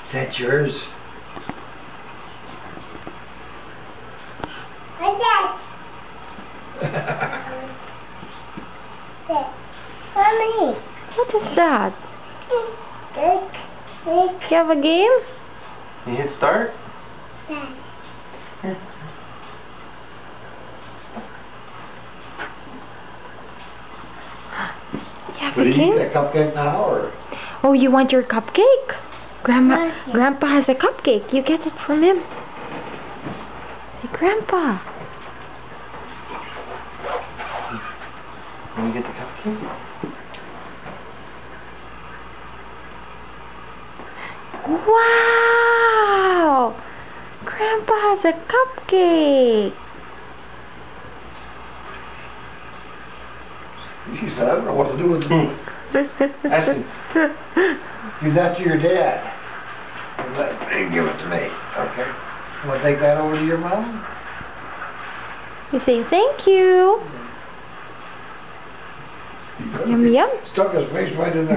Is that yours? What's that? Mommy. What is that? Cake. You have a game? You hit start? You have But a you eat game? that cupcake now, or? Oh, you want your cupcake? Grandma, Yes. Grandpa has a cupcake. You get it from him. Hey, Grandpa. Can you get the cupcake? Wow! Grandpa has a cupcake. She said, I don't know what to do with it. Actually, give that to your dad. And give it to me, okay? Want to take that over to your mom? You say thank you. Yum, yum. Stuck his face right in there.